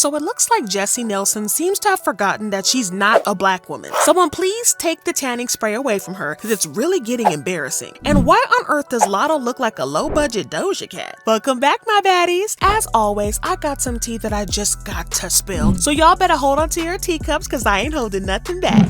So it looks like Jesy Nelson seems to have forgotten that she's not a black woman. Someone please take the tanning spray away from her because it's really getting embarrassing. And why on earth does Latto look like a low-budget Doja cat? Welcome back, my baddies. As always, I got some tea that I just got to spill. So y'all better hold on to your teacups because I ain't holding nothing back.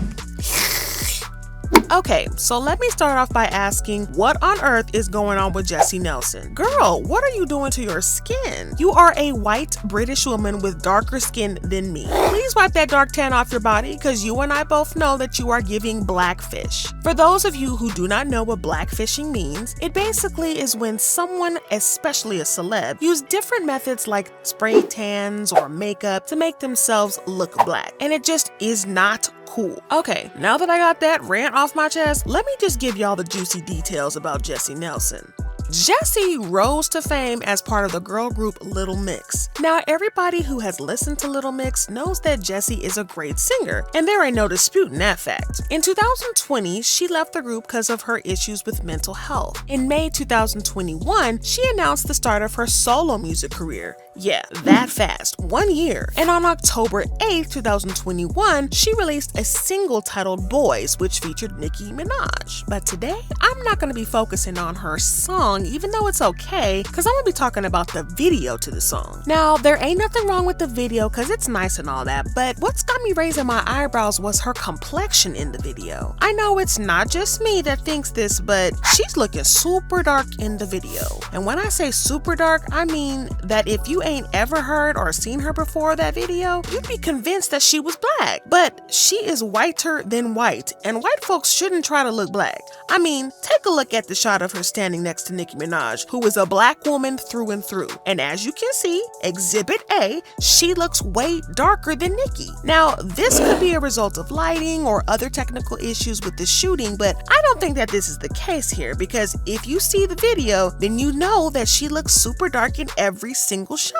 Okay, so let me start off by asking, what on earth is going on with Jesy Nelson? Girl, what are you doing to your skin? You are a white British woman with darker skin than me. Please wipe that dark tan off your body because you and I both know that you are giving blackfish. For those of you who do not know what blackfishing means, it basically is when someone, especially a celeb, use different methods like spray tans or makeup to make themselves look black. And it just is not cool. Okay, now that I got that rant off my chest, let me just give y'all the juicy details about Jesy Nelson. Jessy rose to fame as part of the girl group Little Mix. Now, everybody who has listened to Little Mix knows that Jessy is a great singer, and there ain't no disputing that fact. In 2020, she left the group because of her issues with mental health. In May 2021, she announced the start of her solo music career. Yeah, that fast, 1 year. And on October 8th, 2021, she released a single titled Boyz, which featured Nicki Minaj. But today, I'm not going to be focusing on her song, even though it's okay, because I'm going to be talking about the video to the song. Now, there ain't nothing wrong with the video because it's nice and all that, but what's got me raising my eyebrows was her complexion in the video. I know it's not just me that thinks this, but she's looking super dark in the video. And when I say super dark, I mean that if you ain't ever heard or seen her before that video, you'd be convinced that she was black. But she is whiter than white, and white folks shouldn't try to look black. I mean, take a look at the shot of her standing next to Nicki Minaj, who is a black woman through and through. And as you can see, Exhibit A, she looks way darker than Nicki. Now, this could be a result of lighting or other technical issues with the shooting, but I don't think that this is the case here, because if you see the video, then you know that she looks super dark in every single shot.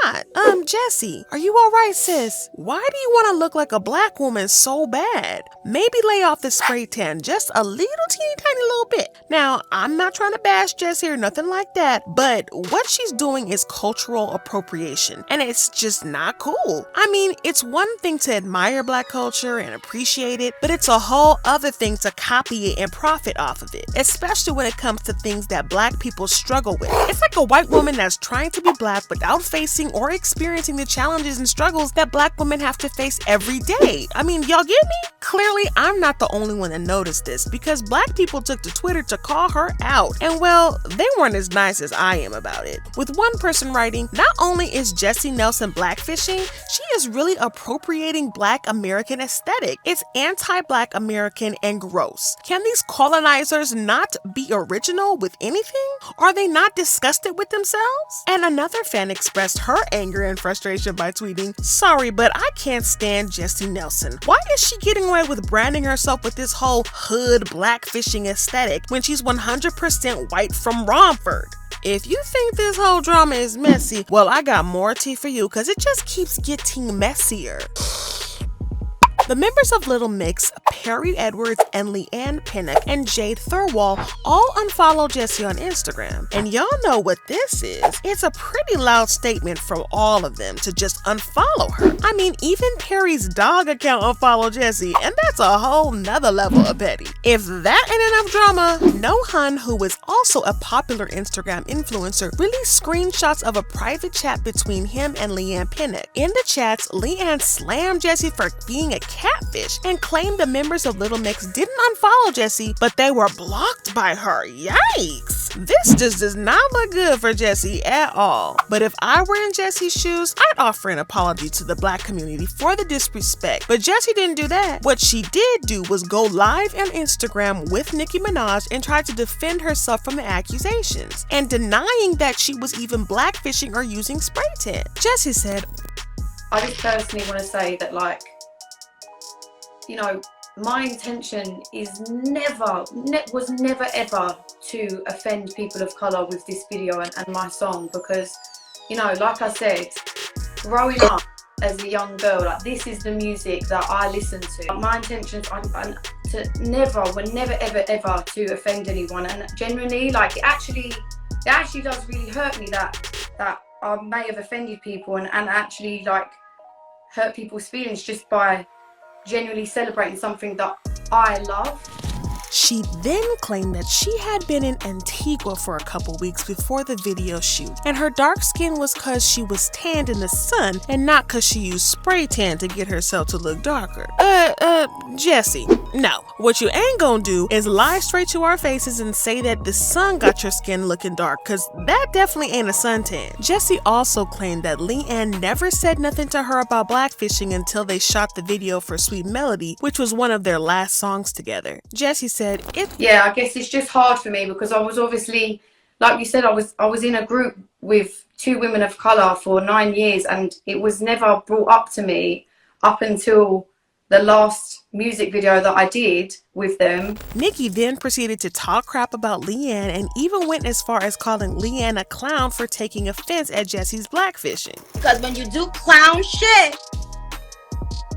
Jessy, are you alright, sis? Why do you want to look like a black woman so bad? Maybe lay off the spray tan just a little teeny tiny little bit. Now, I'm not trying to bash Jessy or nothing like that, but what she's doing is cultural appropriation, and it's just not cool. I mean, it's one thing to admire black culture and appreciate it, but it's a whole other thing to copy it and profit off of it, especially when it comes to things that black people struggle with. It's like a white woman that's trying to be black without facing or experiencing the challenges and struggles that black women have to face every day. I mean, y'all get me? Clearly, I'm not the only one that noticed this, because black people took to Twitter to call her out, and well, they weren't as nice as I am about it. With one person writing, not only is Jesy Nelson blackfishing, she is really appropriating black American aesthetic. It's anti-black American and gross. Can these colonizers not be original with anything? Are they not disgusted with themselves? And another fan expressed her anger and frustration by tweeting, "Sorry, but I can't stand Jesy Nelson. Why is she getting away with branding herself with this whole hood blackfishing aesthetic when she's 100% white from Romford?" If you think this whole drama is messy, well, I got more tea for you because it just keeps getting messier. The members of Little Mix, Perry Edwards and Leanne Pinnock and Jade Thirlwall all unfollowed Jessy on Instagram. And y'all know what this is. It's a pretty loud statement from all of them to just unfollow her. I mean, even Perry's dog account unfollowed Jessy, and that's a whole nother level of petty. If that ain't enough drama, No Hun, who is also a popular Instagram influencer, released screenshots of a private chat between him and Leanne Pinnock. In the chats, Leanne slammed Jessy for being a catfish and claimed the members of Little Mix didn't unfollow Jessy, but they were blocked by her. Yikes! This just does not look good for Jessy at all. But if I were in Jessy's shoes, I'd offer an apology to the black community for the disrespect. But Jessy didn't do that. What she did do was go live on Instagram with Nicki Minaj and try to defend herself from the accusations, and denying that she was even blackfishing or using spray tan. Jessy said, "I just personally want to say that, like, you know, my intention is was never ever to offend people of colour with this video and my song, because, you know, like I said, growing up as a young girl, like, this is the music that I listen to. My intentions are never ever to offend anyone, and genuinely, like, it actually does really hurt me that I may have offended people and actually, like, hurt people's feelings just by genuinely celebrating something that I love. She then claimed that she had been in Antigua for a couple weeks before the video shoot, and her dark skin was cause she was tanned in the sun and not cause she used spray tan to get herself to look darker. Jessy, no. What you ain't gonna do is lie straight to our faces and say that the sun got your skin looking dark, cause that definitely ain't a suntan. Jessy also claimed that Leanne never said nothing to her about blackfishing until they shot the video for Sweet Melody, which was one of their last songs together. Jessy said, yeah, I guess it's just hard for me because I was obviously, like you said, I was in a group with 2 women of colour for 9 years, and it was never brought up to me up until the last music video that I did with them. Nicki then proceeded to talk crap about Leanne and even went as far as calling Leanne a clown for taking offense at Jessy's blackfishing. Because when you do clown shit,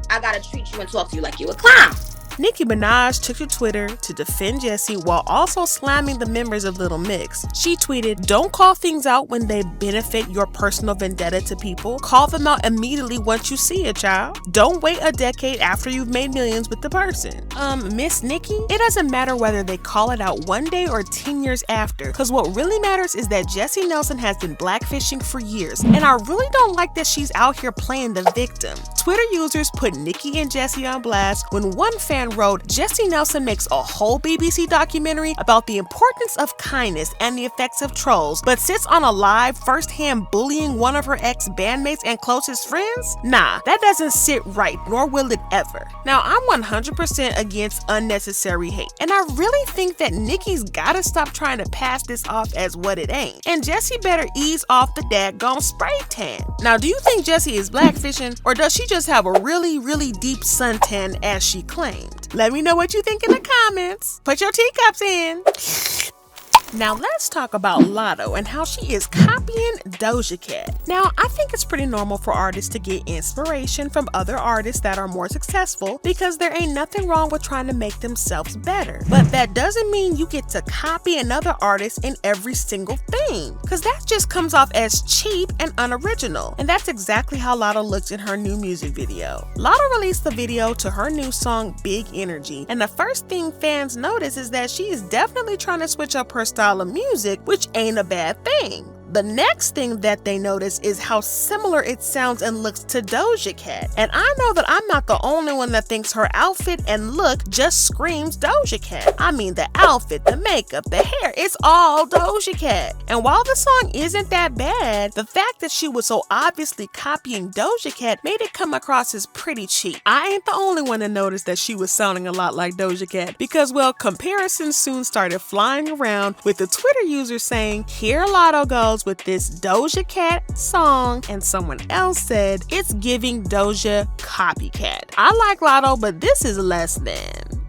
I gotta treat you and talk to you like you a clown. Nicki Minaj took to Twitter to defend Jessy while also slamming the members of Little Mix. She tweeted, "Don't call things out when they benefit your personal vendetta to people. Call them out immediately once you see it, child. Don't wait a decade after you've made millions with the person." Miss Nicki, it doesn't matter whether they call it out one day or 10 years after, because what really matters is that Jesy Nelson has been blackfishing for years, and I really don't like that she's out here playing the victim. Twitter users put Nicki and Jessy on blast when one fan wrote, "Jesy Nelson makes a whole BBC documentary about the importance of kindness and the effects of trolls, but sits on a live firsthand bullying one of her ex-bandmates and closest friends? Nah, that doesn't sit right, nor will it ever." Now, I'm 100% against unnecessary hate, and I really think that Nicki's gotta stop trying to pass this off as what it ain't, and Jessy better ease off the daggone spray tan. Now, do you think Jessy is blackfishing, or does she just have a really deep suntan as she claimed? Let me know what you think in the comments. Put your teacups in. Now let's talk about Latto and how she is copying Doja Cat. Now, I think it's pretty normal for artists to get inspiration from other artists that are more successful because there ain't nothing wrong with trying to make themselves better. But that doesn't mean you get to copy another artist in every single thing, because that just comes off as cheap and unoriginal. And that's exactly how Latto looked in her new music video. Latto released the video to her new song Big Energy, and the first thing fans notice is that she is definitely trying to switch up her style of music, which ain't a bad thing. The next thing that they notice is how similar it sounds and looks to Doja Cat. And I know that I'm not the only one that thinks her outfit and look just screams Doja Cat. I mean, the outfit, the makeup, the hair, it's all Doja Cat. And while the song isn't that bad, the fact that she was so obviously copying Doja Cat made it come across as pretty cheap. I ain't the only one to notice that she was sounding a lot like Doja Cat because, well, comparisons soon started flying around with the Twitter users saying, "Here Latto goes with this Doja Cat song," and someone else said, "It's giving Doja copycat." I like Latto, but this is less than.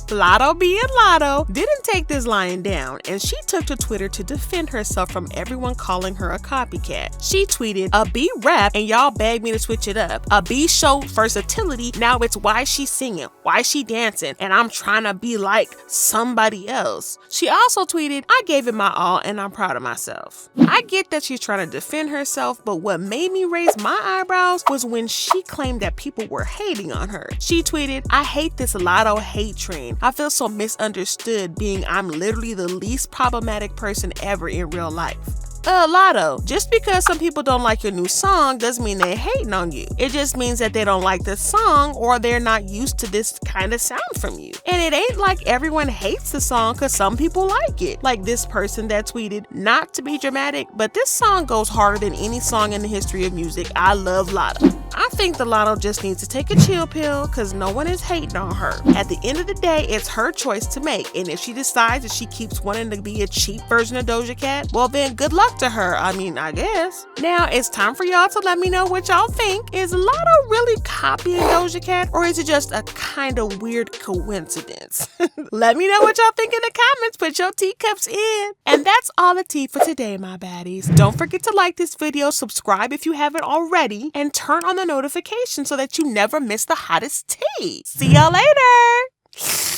Latto being Latto didn't take this lying down, and she took to Twitter to defend herself from everyone calling her a copycat. She tweeted, "A B rap and y'all begged me to switch it up. A B showed versatility, now it's why she singing, why she dancing, and I'm trying to be like somebody else." She also tweeted, "I gave it my all and I'm proud of myself." I get that she's trying to defend herself, but what made me raise my eyebrows was when she claimed that people were hating on her. She tweeted, "I hate this Latto hate train. I feel so misunderstood being I'm literally the least problematic person ever in real life." Latto, just because some people don't like your new song doesn't mean they're hating on you. It just means that they don't like the song or they're not used to this kind of sound from you. And it ain't like everyone hates the song because some people like it. Like this person that tweeted, "Not to be dramatic, but this song goes harder than any song in the history of music. I love Latto." I think the Latto just needs to take a chill pill because no one is hating on her. At the end of the day, it's her choice to make. And if she decides that she keeps wanting to be a cheap version of Doja Cat, well then good luck to her. I guess. Now it's time for y'all to let me know what y'all think. Is Latto really copying Doja Cat, or is it just a kind of weird coincidence? Let me know what y'all think in the comments. Put your teacups in. And that's all the tea for today, my baddies. Don't forget to like this video, subscribe if you haven't already, and turn on the notifications so that you never miss the hottest tea. See y'all later.